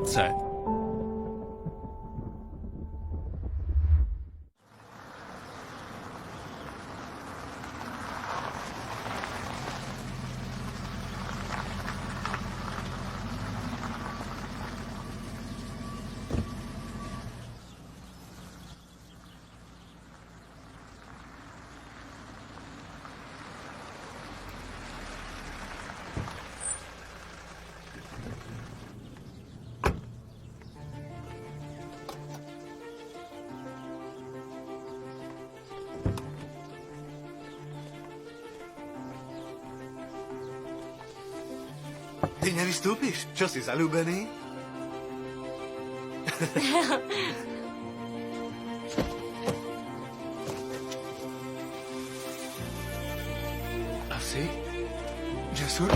chce. Ty nevystúpiš? Čo si, zaľúbený? Asi? Jasur?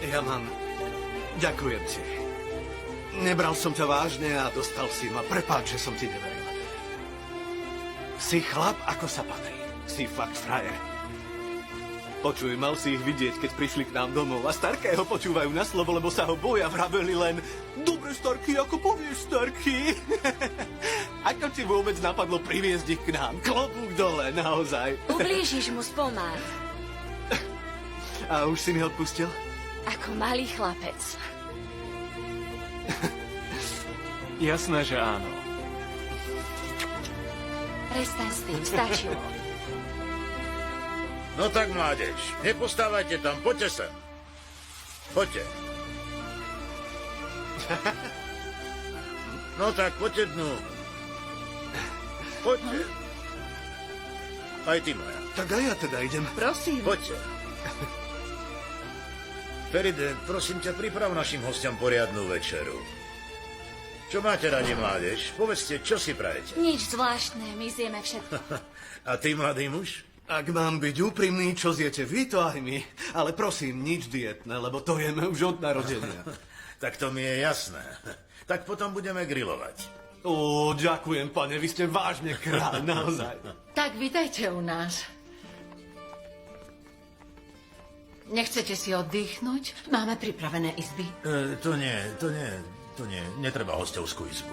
Jaman, ďakujem ti. Nebral som ťa vážne a dostal si ma. Prepáč, že som ti neveril. Si chlap, ako sa patrí. Si fakt frajer. Počuj, mal si ich vidieť, keď prišli k nám domov a Starkého počúvajú na slovo, lebo sa ho boja. Vraveli len, dobre, Starky, ako povieš, Starky. Ako ti vôbec napadlo priviesť ich k nám? Klobúk dole, naozaj. Ublížiš mu spomáť. A už si mi odpustil? Ako malý chlapec. Jasné, že áno. Prestaň s tým, stačilo. No tak, mládež, nepostávajte tam, poďte sem. Poďte. No tak, poďte dnu. Poďte. Aj ty, moja. Tak aj ja teda idem. Prosím. Poďte. Feride, prosím ťa, priprav našim hostom poriadnu večeru. Čo máte radi, mládež? Povedzte, čo si prajete? Nič zvláštne, my zjeme všetko. A ty, mladý muž? Ak mám byť úprimný, čo zjete vy, to aj my. Ale prosím, nič dietné, lebo to jeme už od narodenia. Tak to mi je jasné. Tak potom budeme grilovať. Ó, ďakujem, pane, vy ste vážne kráľ, naozaj. Tak vitajte u nás. Nechcete si oddychnúť? Máme pripravené izby. To nie. Netreba hostovskú izbu.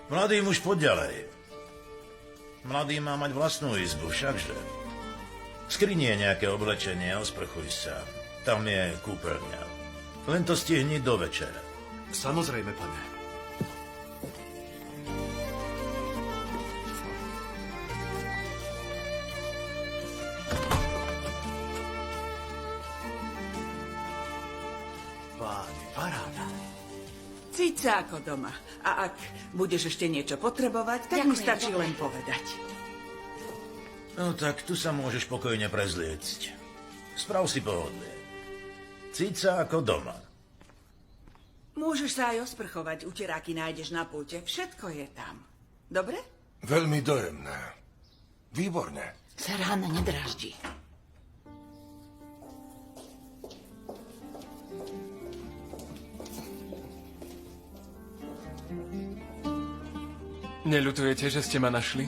Mladý muž, poď ďalej. Mladý má mať vlastnú izbu, všakže. V skrini je nejaké oblečenie, osprchuj sa. Tam je kúpeľňa. Len to stihni do večera. Samozrejme, pane. Páni, paráda. Cíť sa ako doma. A ak budeš ešte niečo potrebovať, tak mi Ďakujem, stačí dobre. len povedať. No tak tu sa môžeš pokojne prezliecť. Sprav si pohodlie. Cíť sa ako doma. Môžeš sa aj osprchovať, uteráky nájdeš na pulte. Všetko je tam. Dobre? Veľmi dojemné. Výborne. Sa rána nedráždi. Neľutujete, že ste ma našli?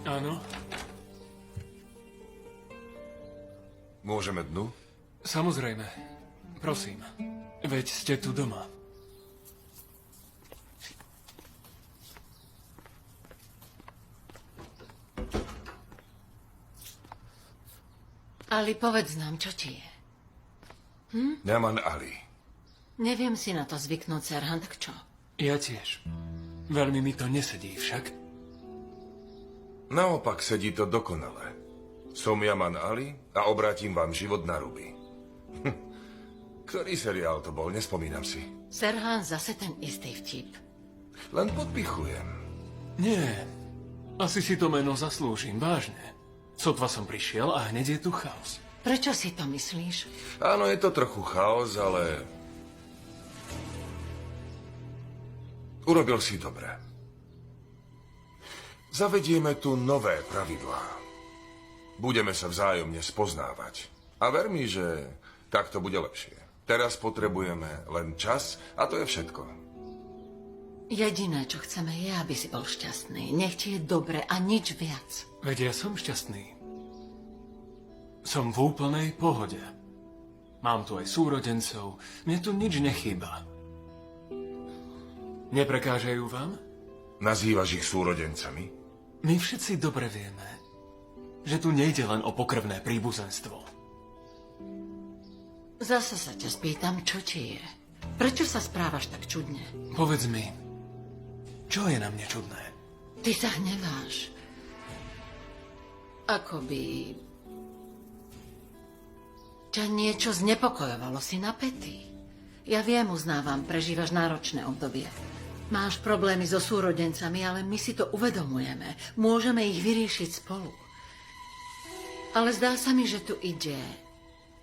Áno, Môžeme dnu? samozrejme. Prosím, veď ste tu doma. Ali, povedz nám, čo ti je. Yaman Ali. Neviem si na to zvyknúť, Serhan, tak čo? Ja tiež. Veľmi mi to nesedí však. Naopak sedí to dokonale. Som Yaman Ali a obrátim vám život na ruby. Ktorý seriál to bol, nespomínam si. Serhan, zase ten istý vtip. Len podpichujem. Nie, asi si to meno zaslúžim, vážne. Sotva som prišiel a hneď je tu chaos. Prečo si to myslíš? Áno, je to trochu chaos, ale... Urobil si dobre. Zavedieme tu nové pravidlá. Budeme sa vzájomne spoznávať. A ver mi, že tak to bude lepšie. Teraz potrebujeme len čas a to je všetko. Jediné, čo chceme, je, aby si bol šťastný. Nech ti je dobre a nič viac. Veď ja som šťastný. Som v úplnej pohode. Mám tu aj súrodencov, mne tu nič nechýba. Neprekážajú vám? Nazývaš ich súrodencami? My všetci dobre vieme, že tu nejde len o pokrvné príbuzenstvo. Zase sa ťa spýtam, čo ti je. Prečo sa správaš tak čudne? Povedz mi, čo je na mne čudné? Ty sa hneváš. Akoby... ťa niečo znepokojovalo, si napätý. Ja viem, uznávam, prežívaš náročné obdobie. Máš problémy so súrodencami, ale my si to uvedomujeme. Môžeme ich vyriešiť spolu. Ale zdá sa mi, že tu ide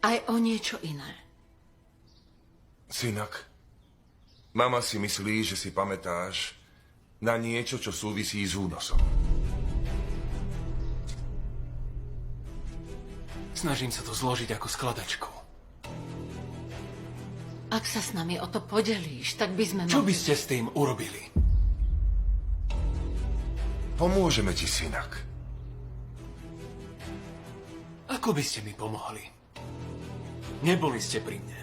aj o niečo iné. Synak, mama si myslí, že si pamätáš na niečo, čo súvisí s únosom. Snažím sa to zložiť ako skladačku. Ak sa s nami o to podelíš, tak by sme Čo by ste s tým urobili? Pomôžeme ti, synak. Ako by ste mi pomohli? Neboli ste pri mne.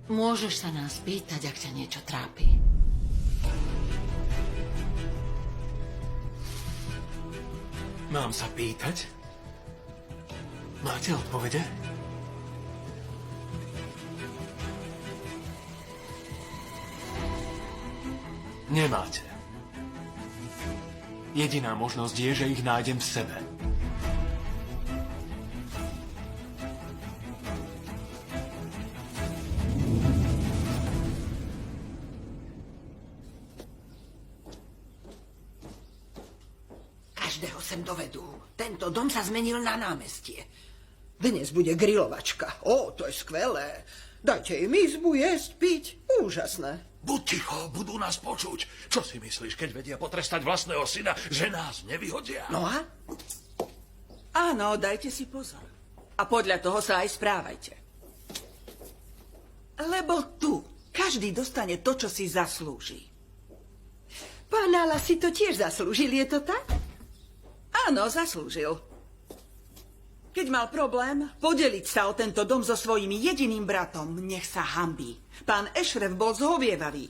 Môžeš sa nás pýtať, ak ťa niečo trápi. Mám sa pýtať? Máte odpovede? Nemáte. Jediná možnosť je, že ich nájdem v sebe. Každého sem dovedú. Tento dom sa zmenil na námestie. Dnes bude grilovačka. Ó, to je skvelé. Dajte im izbu, jesť, piť. Úžasné. Buď ticho, budú nás počuť. Čo si myslíš, keď vedia potrestať vlastného syna, že nás nevyhodia? No a? Áno, dajte si pozor. A podľa toho sa aj správajte. Lebo tu každý dostane to, čo si zaslúži. Pán Ala si to tiež zaslúžil, je to tak? Áno, zaslúžil. Keď mal problém podeliť sa o tento dom so svojím jediným bratom, nech sa hanbí. Pán Ešref bol zhovievavý.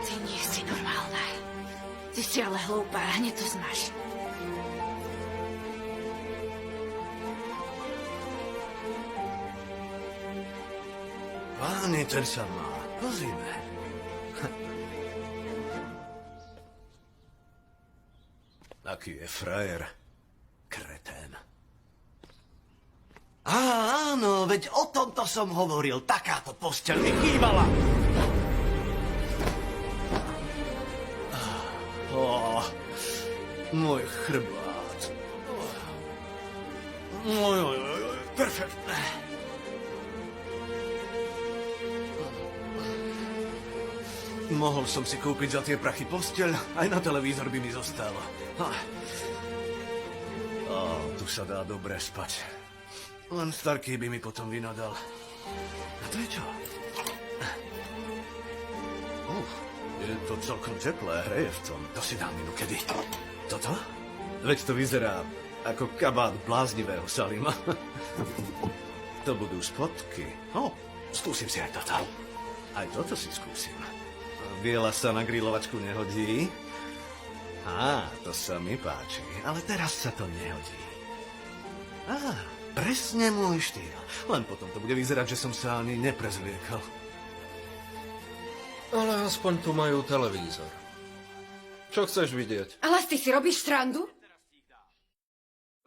Ty nie si normálna. Ty si ale hlúpa, hneď to znáš. Páni, ten sa má. Pozrime. Aký je frajer. Kretén. Áno, veď o tomto som hovoril. Takáto posteľ mi chýbala. Môj chrbát. Perfektné. Mohol som si kúpiť za tie prachy posteľ, aj na televízor by mi zostalo. Tu sa dá dobre spať. Len Starký by mi potom vynadal. A to je čo? Je to celkom teplé, hreje v tom. To si dám inokedy. Toto? Veď to vyzerá ako kabát bláznivého Salima. To budú spodky. Skúsim si aj toto. Aj toto si skúsim. Biela sa na grilovačku nehodí. To sa mi páči. Ale teraz sa to nehodí. Presne môj štýl. Len potom to bude vyzerať, že som sa ani neprezliekal. Ale aspoň tu majú televízor. Čo chceš vidieť? Ale ty si robíš srandu?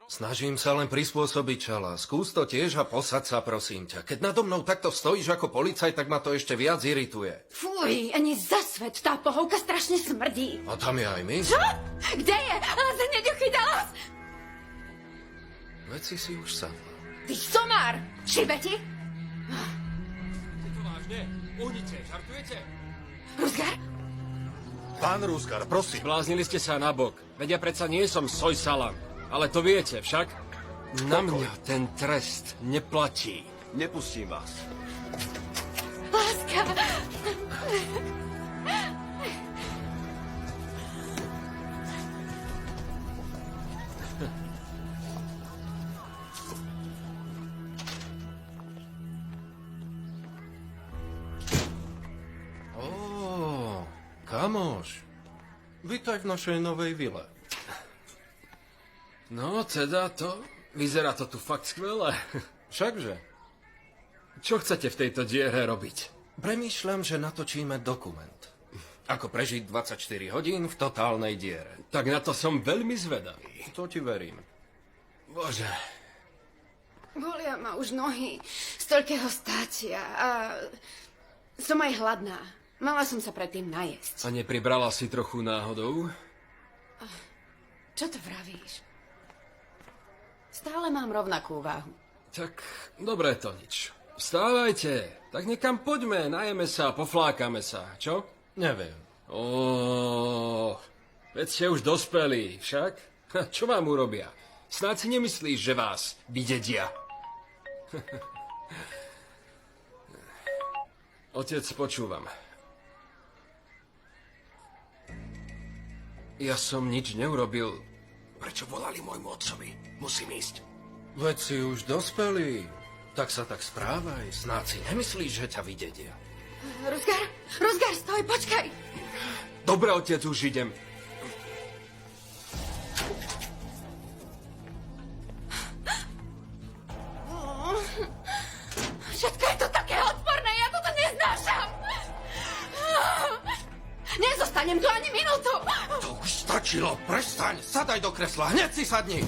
Snažím sa len prispôsobiť čala. Skús to tiež a posad sa, prosím ťa. Keď nado mnou takto stojíš ako policaj, tak ma to ešte viac irituje. Fuj, ani za svet, tá pohovka strašne smrdí. A tam je aj my? Čo? Kde je? Ale za neďuchy dalas! Veď si už sadla. Ty somár! Šibe ti? Je to vážne? Uhnite, žartujete? Rusgar? Pán Rusgar, prosím. Bláznili ste sa na bok. Veď ja predsa nie som soj salam. Ale to viete však. Na mňa ten trest neplatí. Nepustím vás. Láska! Kamoš, vítaj v našej novej vile. No, teda to... Vyzerá to tu fakt skvelé. Všakže, Čo chcete v tejto diere robiť? premýšľam, že natočíme dokument. Ako prežiť 24 hodín v totálnej diere. Tak na to som veľmi zvedavý. To ti verím. Bože, Bolia ma už nohy z toľkého stácia a som aj hladná. Mala som sa predtým najesť. a nepribrala si trochu náhodou? Čo to vravíš? Stále mám rovnakú váhu. Tak, dobre to nič. Vstávajte, tak niekam poďme, najeme sa, poflákame sa, čo? Neviem. Veď ste už dospelí, však? Čo vám urobia? Snáď si nemyslíš, že vás vydedia? Otec, počúvam. Ja som nič neurobil. Prečo volali môjmu otcovi? Musím ísť. Veď si už dospelý. Tak sa tak správaj. Snáď si nemyslíš, že ťa vydedia. Rusgar, stoj, počkaj! Dobre, otec, už idem. Všetko je to také odporné, ja toto neznášam! Nezostanem tu ani minútu! To už stačilo. Prestaň. Sadaj do kresla. Hneď si sadni.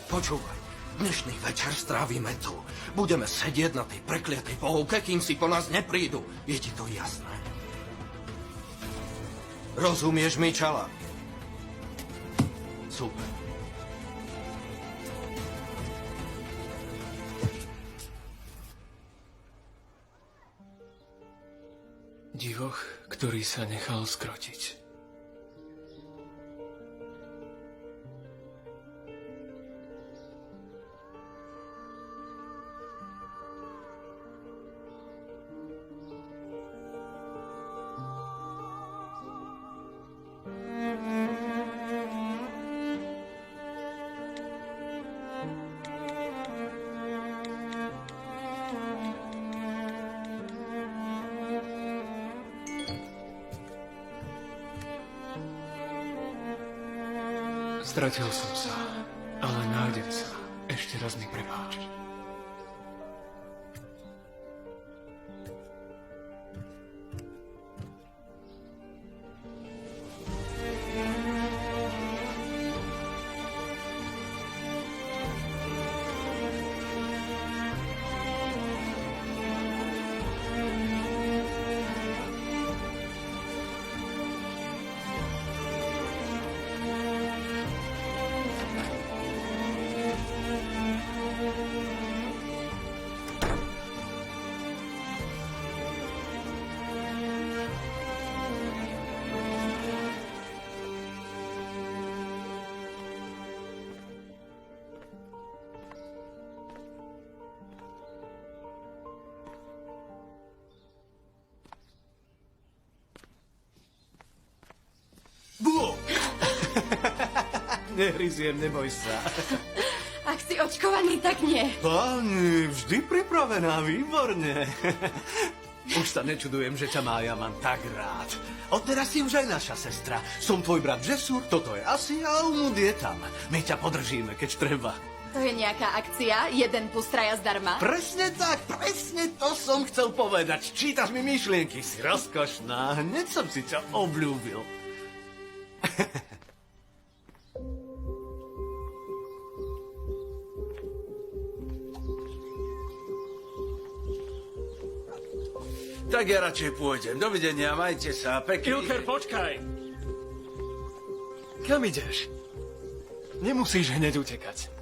Počúvaj. Dnešný večer strávime tu. Budeme sedieť na tej prekliatej pohovke, kým si po nás neprídu. Je ti to jasné? Rozumieš mi, čala? Super. Divoch, ktorý sa nechal skrotiť. Stratil som sa, ale nájdem sa. Ešte raz mi prepáč. Nehryziem, neboj sa. Ak si očkovaný, tak nie. Pani, vždy pripravená, výborne. Už sa nečudujem, že ťa má Jaman tak rád. Odteraz si už aj naša sestra. Som tvoj brat Žesur, toto je Asi a Umud je tam. My ťa podržíme, keď treba. To je nejaká akcia, 1 plus 3 zdarma. Presne tak, presne to som chcel povedať. Čítaš mi myšlienky, si rozkošná. Hneď som si ťa obľúbil. Tak ja radšej pôjdem. Dovidenia, majte sa. Pekný. Ilker, počkaj! Kam ideš? Nemusíš hneď utekať.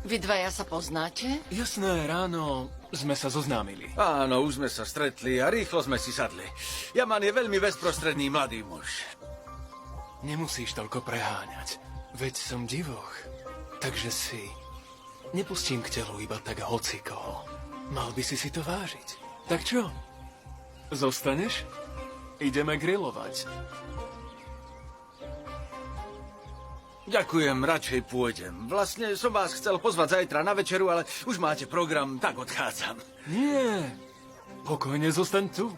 Vy dvaja sa poznáte? Jasné, ráno sme sa zoznámili. Áno, už sme sa stretli a rýchlo sme si sadli. Jaman je veľmi bezprostredný mladý muž. Nemusíš toľko preháňať. Veď som divoch. Takže si nepustím k telu iba tak hocikoho. Mal by si to vážiť. Tak čo? Zostaneš? Ideme grilovať. Ďakujem, radšej pôjdem. Vlastne som vás chcel pozvať zajtra na večeru, ale už máte program, tak odchádzam. Nie. Pokojne zostaň tu.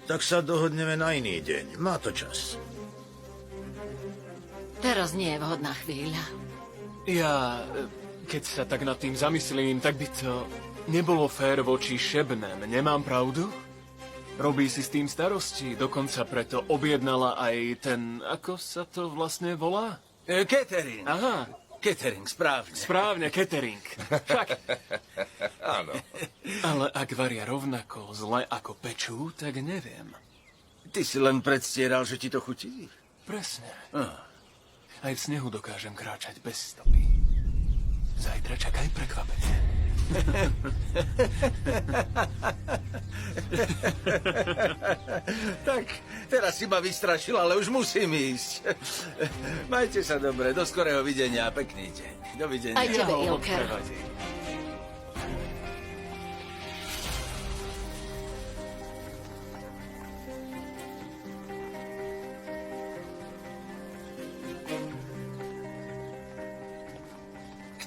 Tak sa dohodneme na iný deň. Má to čas. Teraz nie je vhodná chvíľa. Ja, keď sa tak nad tým zamyslím, tak by to nebolo fér voči Šebnem. Nemám pravdu? Robí si s tým starosti, dokonca preto objednala aj ten, ako sa to vlastne volá? Catering. Aha. Catering, správne. Správne, catering. Však. Áno. Ale ak varia rovnako zle ako pečú, tak neviem. Ty si len predstieral, že ti to chutí? Presne. Aj v snehu dokážem kráčať bez stopy. Zajtra čakaj prekvapenie. Tak, teraz si ma vystrašil, ale už musím ísť. Majte sa dobre, do skorého videnia a pekný deň. Dovidenia. Aj tebe, ho Ilker. odprevadím.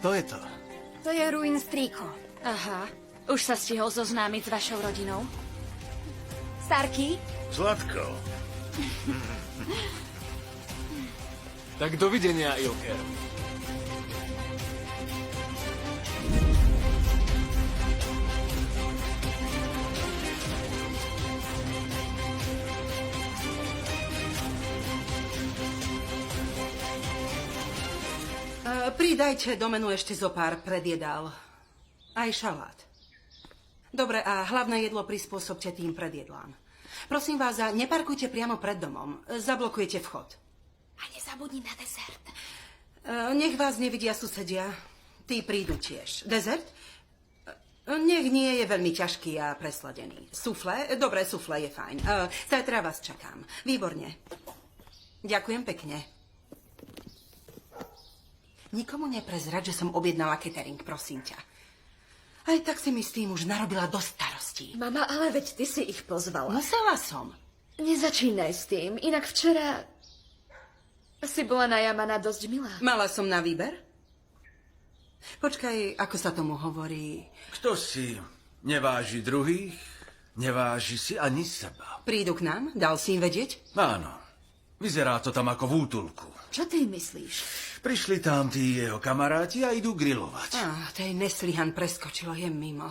Kto je to? To je Ruin Strýko. Aha. Už sa stihol zoznámiť s vašou rodinou? Starky? Zlatko. Tak dovidenia, Ilker. Pridajte do menu ešte zo pár predjedál. Aj šalát. Dobre, a hlavné jedlo prispôsobte tým predjedlám. Prosím vás, neparkujte priamo pred domom. Zablokujete vchod. A nezabudni na desert. Nech vás nevidia susedia. Tí prídu tiež. Dezert? Nech nie je veľmi ťažký a presladený. Sufle? Dobre, sufle je fajn. Zajtra vás čakám. Výborne. Ďakujem pekne. Nikomu neprezrať, že som objednala catering, prosím ťa. Aj tak si mi s tým už narobila dosť starostí. Mama, ale veď ty si ich pozvala. Musela som. Nezačínaj s tým, inak včera si bola na Jamana dosť milá. Mala som na výber? Počkaj, ako sa tomu hovorí? Kto si neváži druhých, neváži si ani seba. Prídu k nám? Dal si im vedieť? Áno, vyzerá to tam ako v útulku. Čo ty myslíš? Prišli tam tí jeho kamaráti a idú grilovať. Tej Neslihan preskočilo, je mimo.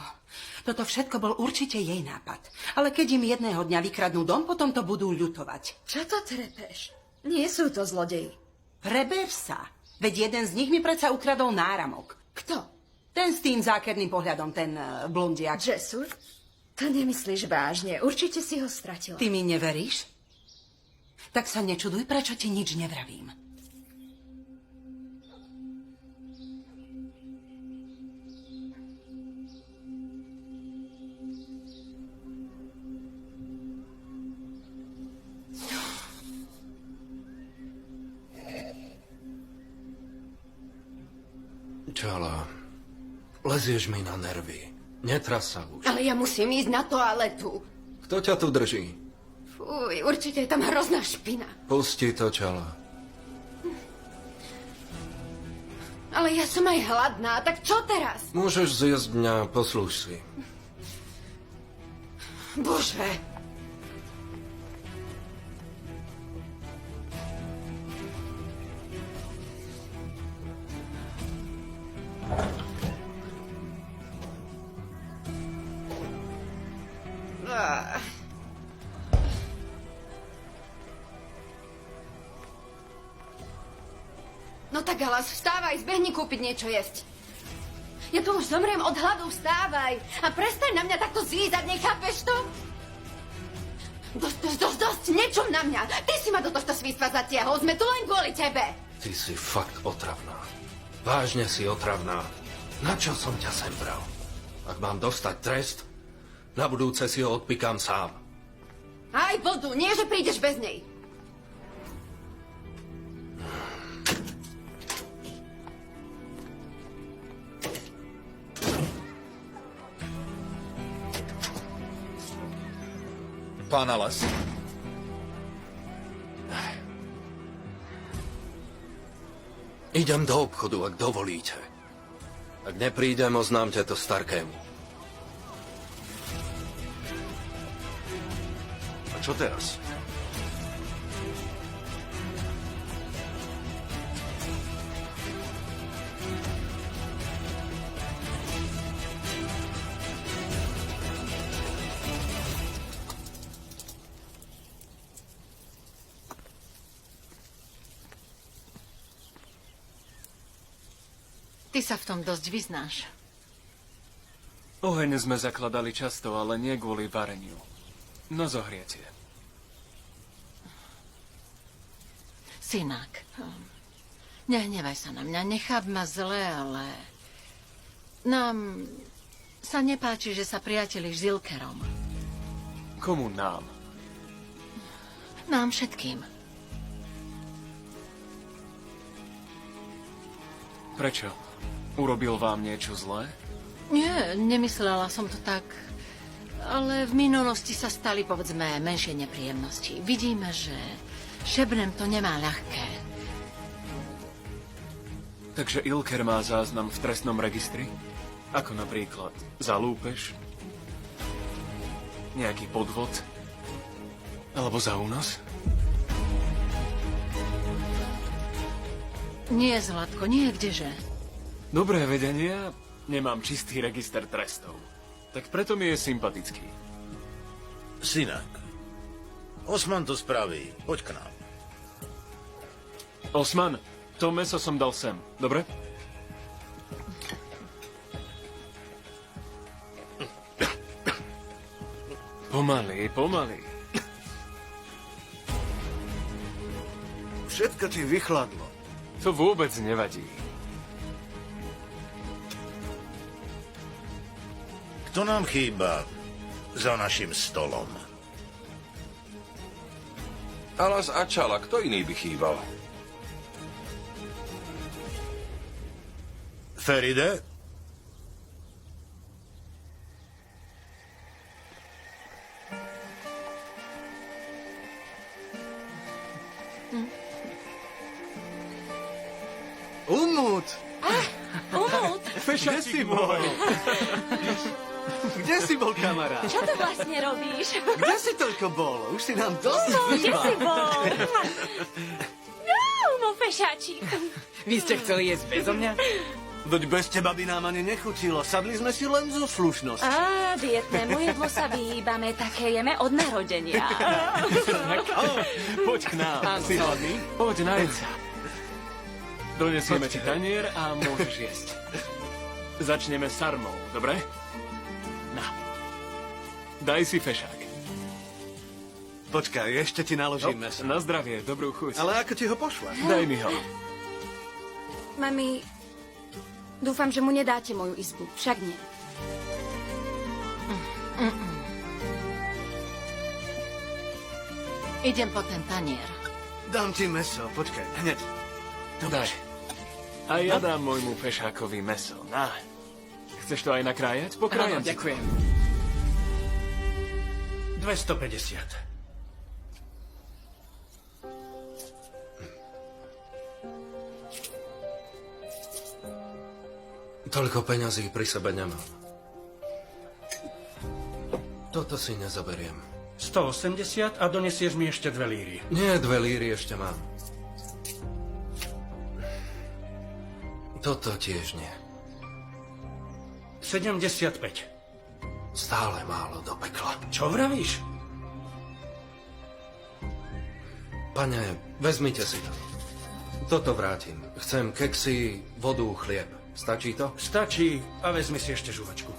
Toto všetko bol určite jej nápad. Ale keď im jedného dňa vykradnú dom, potom to budú ľutovať. Čo to trepeš? Nie sú to zlodeji. Preber sa. Veď jeden z nich mi predsa ukradol náramok. Kto? Ten s tým zákerným pohľadom, ten blondiak. Žesur? To nemyslíš vážne. Určite si ho stratila. Ty mi neveríš? Tak sa nečuduj, prečo ti nič nevravím. Čala, lezieš mi na nervy. Netras sa už. Ale ja musím ísť na toaletu. Kto ťa tu drží? Fuj, určite je tam hrozná špina. Pusti to, Čala. Ale ja som aj hladná, tak čo teraz? Môžeš zjesť mňa, poslúž si. Bože. No tak, Alas, vstávaj, zbehni kúpiť niečo jesť. Ja tu už zomriem od hladu, vstávaj. A prestaň na mňa takto zlízať, nechápeš to? Dosť, nečom na mňa. Ty si ma do tohto svístva zatiahol, sme tu len kvôli tebe. Ty si fakt otravná. Vážne si otravná. Na čo som ťa sem bral? Ak mám dostať trest, na budúce si ho odpikám sám. Aj vodu, nie že prídeš bez nej. Pán Alas. Idem do obchodu, ak dovolíte. Ak neprídem, oznámte to Starkému. A čo teraz? Ty sa v tom dosť vyznáš. Oheň sme zakladali často, ale nie kvôli vareniu. Na zohrietie. Synák, nehnevaj sa na mňa, necháp ma zle, ale nám sa nepáči, že sa priateľíš s Ilkerom. Komu nám? Nám všetkým. Prečo? Urobil vám niečo zlé? Nie, nemyslela som to tak. Ale v minulosti sa stali, povedzme, menšie nepríjemnosti. Vidíme, že Šebnem to nemá ľahké. Takže Ilker má záznam v trestnom registri? Ako napríklad za lúpež? Nejaký podvod? Alebo za únos? Nie, Zlatko, nie, kdeže. Dobré vedenie, nemám čistý register trestov. Tak preto mi je sympatický. Synák, Osman to spraví. Poď k nám. Osman, to mäso som dal sem, dobre? Pomaly, pomaly. Všetko ti vychladlo. To vôbec nevadí. Kto nám chýba za našim stolom? Alas a Čala, kto iný by chýbal? Feride? Umut! Umut, Kde si bol? Kde si bol, kamarát? čo tu vlastne robíš? Kde si toľko bol? Už si nám dosť Kde chýba. si bol? No, fešáčik. Vy ste chceli jesť bezo mňa? Veď bez teba by nám ani nechutilo. Sadli sme si len zo slušnosti. Á, dietnému jedlu sa vyhýbame, také jeme od narodenia. Poď k nám. Si hladný? Poď, najeď sa. Donesieme ti tanier a môžeš jesť. Začneme sarmou, dobre? Na. Daj si fešák. Počkaj, ešte ti naložím meso. Na zdravie, dobrú chuť. Ale ako ti ho pošle? Daj mi ho. Mami, dúfam, že mu nedáte moju izbu. Však nie. Idem po ten tanier. Dám ti meso, počkaj, hneď. Daj. A ja dám môjmu fešákovi meso. Na. Chceš to aj nakrájať? Pokrájam Áno, ti. ďakujem. 250. Toľko peňazí pri sebe nemám. Toto si nezoberiem. 180 a donesieš mi ešte 2 líry. Nie, 2 líry ešte mám. Toto tiež nie. 75. Stále málo do pekla. Čo vravíš? Pane, vezmite si to. Toto vrátim. Chcem keksy, vodu, chlieb. Stačí to? Stačí a vezmi si ešte žuvačku.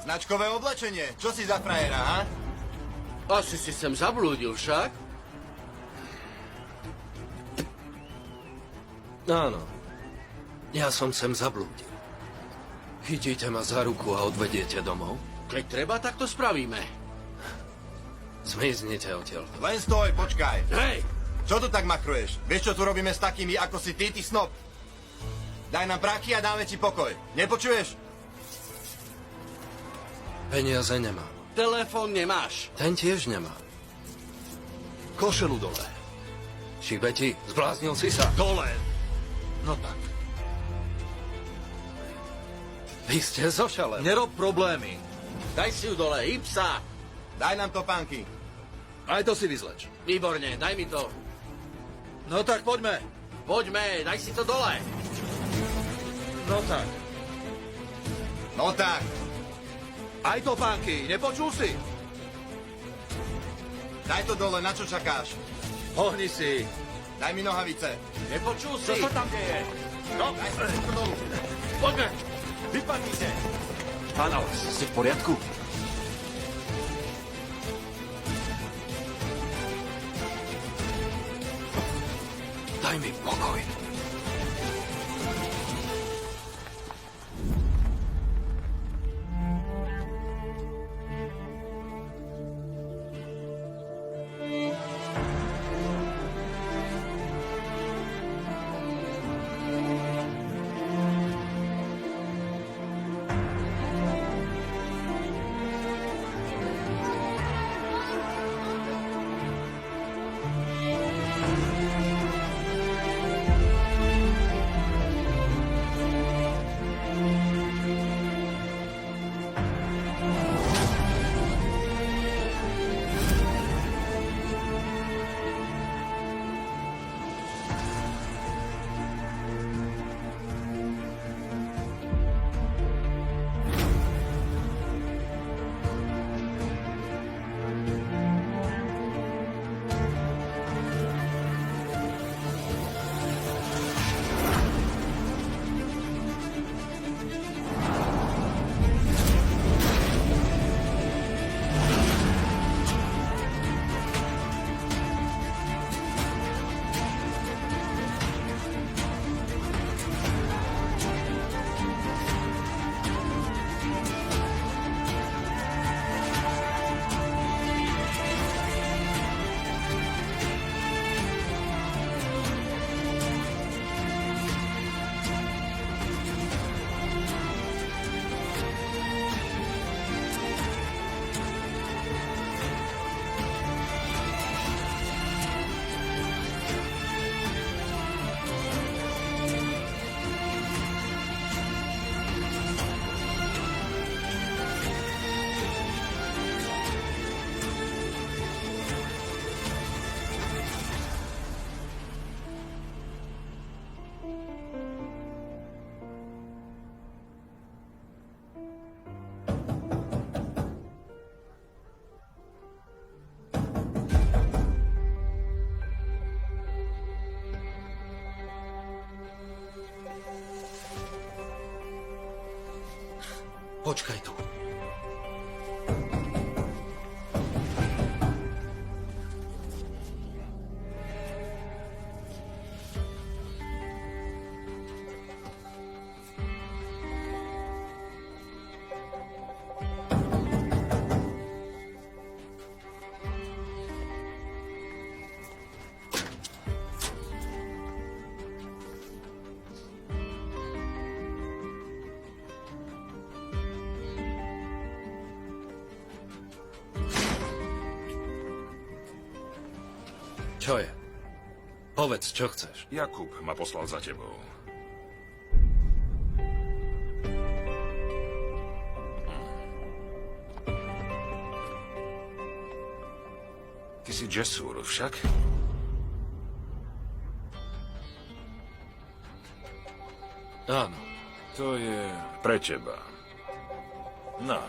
Značkové oblečenie. Čo si za frajera, ha? Asi si sem zablúdil však. Áno. Ja som sem zablúdil. Chytíte ma za ruku a odvediete domov? Keď treba, tak to spravíme. Zmiznite odtiaľ. Len stoj, počkaj. Hej! Čo tu tak makruješ? Vieš, čo tu robíme s takými, ako si ty snob? Daj nám prachy a dáme ti pokoj. Nepočuješ? Peniaze nemám. Telefón nemáš. Ten tiež nemá. Košelu dole. Šibeti, zbláznil si sa. Dole. No tak. Vy ste zošaleli. Nerob problémy. Daj si ju dole, hýb sa. Daj nám topánky. Aj to si vyzleč. Výborne, daj mi to. No tak poďme. Poďme, daj si to dole. No tak. No tak. Aj topánky, nepočul si? Daj to dole, na čo čakáš? Pohni si. Daj mi nohavice. Nepočul si? Čo sa tam deje? No, daj si to dolu. Poďme. Vypadnite. Pán Alex, si v poriadku? Daj mi pokoj. Počkaj tu. Čo je? Povedz, čo chceš. Jakub ma poslal za tebou. Ty si Džesúr, však? Áno, to je... Pre teba. No,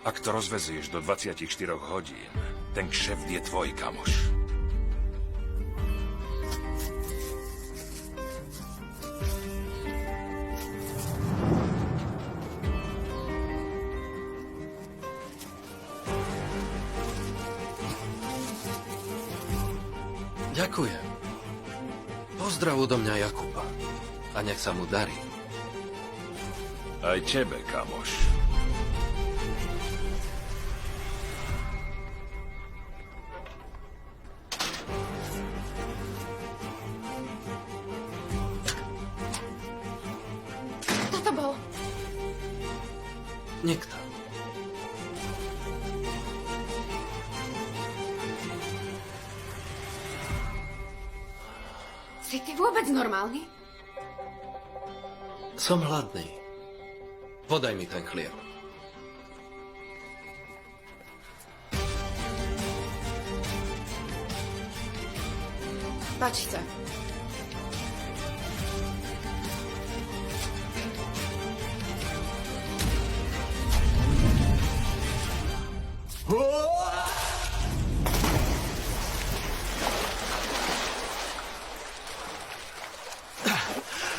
Ak to rozvezieš do 24 hodín, ten kšeft je tvoj, kamoš. Ďakujem. Pozdrav odo mňa Jakuba. A nech sa mu darí. Aj tebe, kamoš. Kto to bol? Nikto. Si ty vôbec normálny? Som hladný. Podaj mi ten chlieb. Páči sa.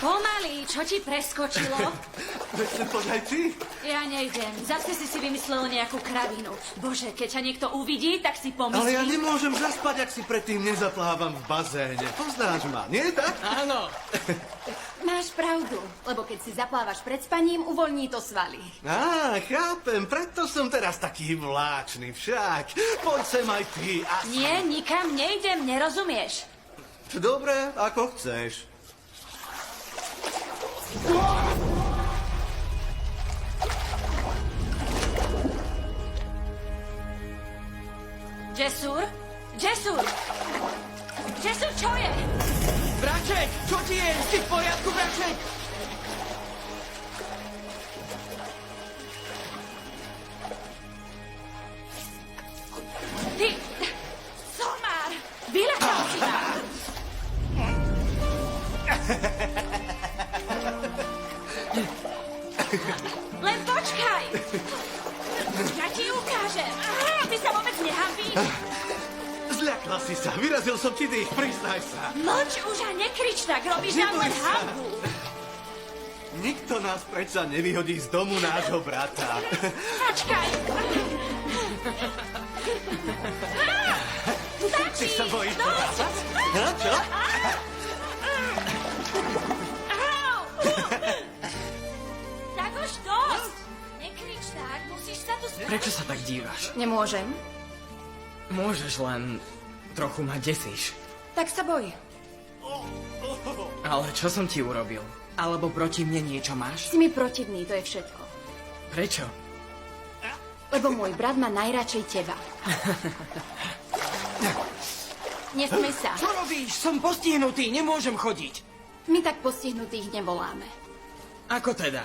Pomaly, čo ti preskočilo? Chcem podaj ty? Ja nejdem. Zase si vymyslel nejakú kravinu. Bože, keď ťa niekto uvidí, tak si pomyslí... Ale ja nemôžem zaspať, ak si predtým nezaplávam v bazéne. Poznáš ma, nie tak? Áno. Máš pravdu, lebo keď si zaplávaš pred spaním, uvoľní to svaly. Á, chápem, preto som teraz taký vláčny však. Poď sem aj ty a... Nie, nikam nejdem, nerozumieš? Dobre, ako chceš. Džesúr? Džesúr! Džesúr, čo je? Braček, čo ti je? Si v poriadku, braček? Ty... Somár! Vylečal si ma! Len počkaj! Ja ti ukážem! Ty sa vôbec nehambíš? Zľakla si sa, vyrazil som ti dých, priznaj sa. Mlč už a nekrič tak, robíš nám len hanbu. Nikto nás predsa nevyhodí z domu nášho brata. Počkaj! Ty sa bojíš No. podázať? Ha, čo? Au! Tak už dosť! Nekrič tak, musíš sa tu spraviť. Prečo sa tak dívaš? Nemôžem. Môžeš, len trochu ma desíš. Tak sa boj. Ale čo som ti urobil? Alebo proti mne niečo máš? Si mi protivný, to je všetko. Prečo? Lebo môj brat má najradšej teba. Nesmej sa. Čo robíš? Som postihnutý, nemôžem chodiť. My tak postihnutých nevoláme. Ako teda?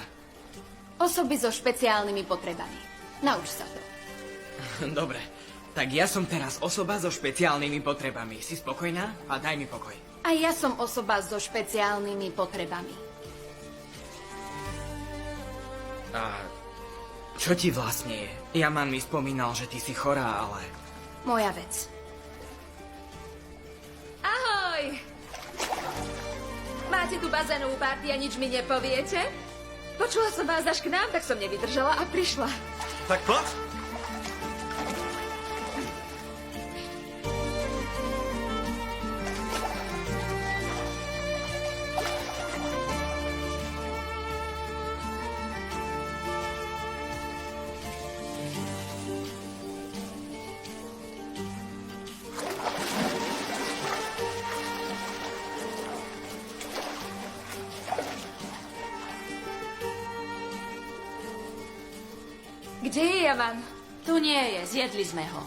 Osoby so špeciálnymi potrebami. Nauč sa to. Dobre, tak ja som teraz osoba so špeciálnymi potrebami. Si spokojná? A daj mi pokoj. A ja som osoba so špeciálnymi potrebami. A čo ti vlastne je? Jaman mi spomínal, že ty si chorá, ale... Moja vec. Ahoj! Máš máte tu bazénovú party a nič mi nepoviete? Počula som vás až k nám, tak som nevydržala a prišla. Tak poď. Kde je Jaman? Tu nie je, zjedli sme ho.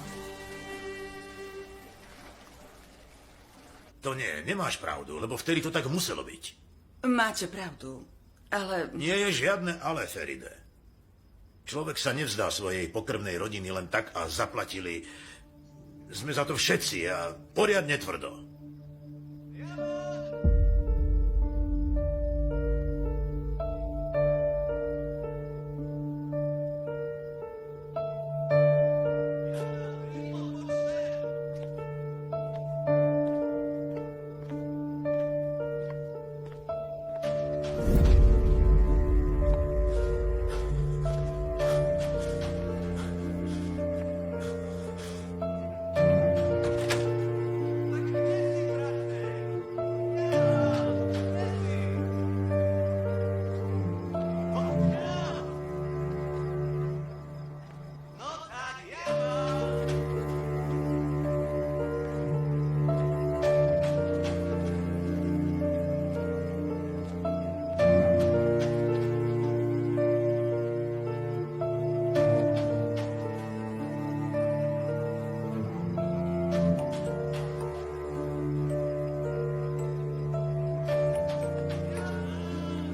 To nie, nemáš pravdu, lebo vtedy to tak muselo byť. Máte pravdu, ale... Nie je žiadne ale, Feride. Človek sa nevzdá svojej pokrvnej rodiny len tak a zaplatili. Sme za to všetci a poriadne tvrdo.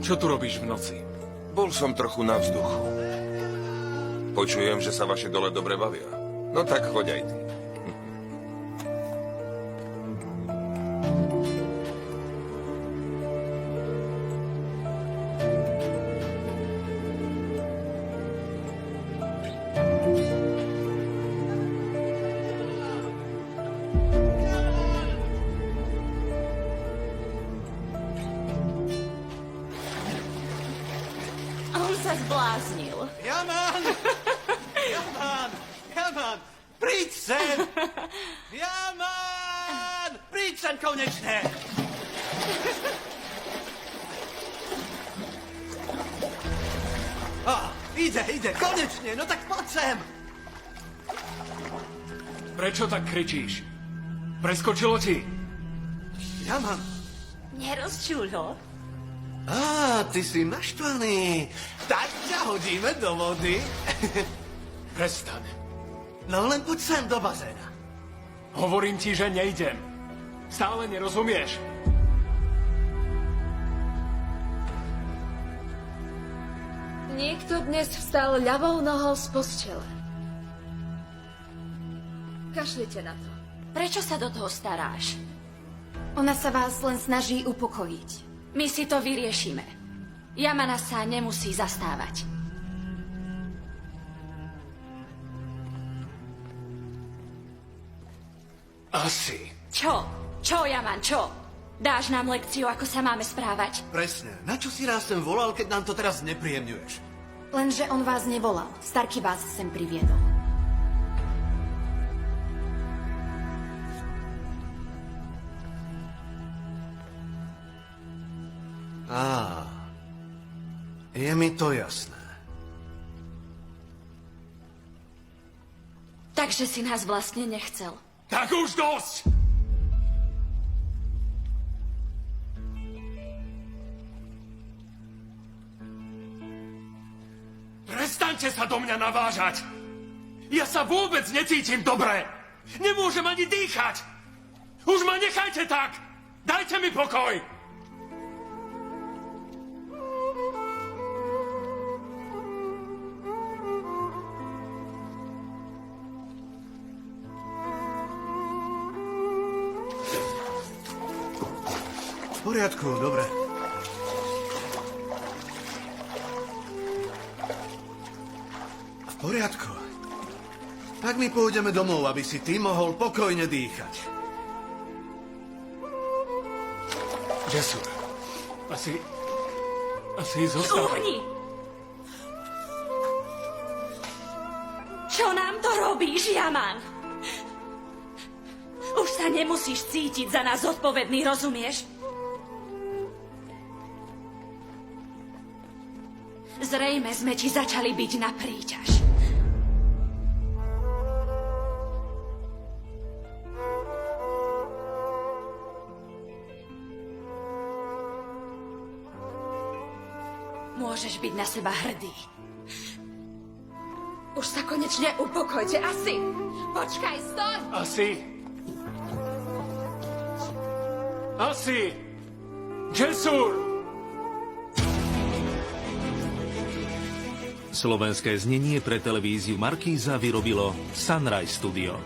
Čo tu robíš v noci? Bol som trochu na vzduchu. Počujem, že sa vaše dole dobre bavia. No tak choď aj ty. On sa zbláznil. Jaman! Jaman! Príď sem! Jaman! Príď sem konečne! Ide, konečne! No tak poď sem! Prečo tak kričíš? Preskočilo ti? Jaman! Nerozčuľ ho. Ty si naštvaný. Tak ťa hodíme do vody. Prestaň. No len poď sem do bazéna. Hovorím ti, že nejdem. Stále nerozumieš? Niekto dnes vstal ľavou nohou z postele. Kašlite na to. Prečo sa do toho staráš? Ona sa vás len snaží upokojiť. My si to vyriešime. Jamana sa nemusí zastávať. Asi. Čo? Čo, Jaman, čo? Dáš nám lekciu, ako sa máme správať? Presne. Na čo si nás sem volal, keď nám to teraz nepríjemňuješ? Lenže on vás nevolal. Starky vás sem priviedol. Je mi to jasné. Takže si nás vlastne nechcel. Tak už dosť! Prestaňte sa do mňa navážať! Ja sa vôbec necítim dobre! Nemôžem ani dýchať! Už ma nechajte tak! Dajte mi pokoj! V poriadku, dobre. V poriadku. Tak my pôjdeme domov, aby si ty mohol pokojne dýchať. Jasur, Asi zostávaj. Uhni! Čo nám to robíš, Yaman? Už sa nemusíš cítiť za nás zodpovedný, rozumieš? Zrejme sme ti začali byť na príťaž. Môžeš byť na seba hrdý. Už sa konečne upokojte. Asi. Počkaj, stoj! Asi! Džesur! Slovenské znenie pre televíziu Markíza vyrobilo Sunrise Studio.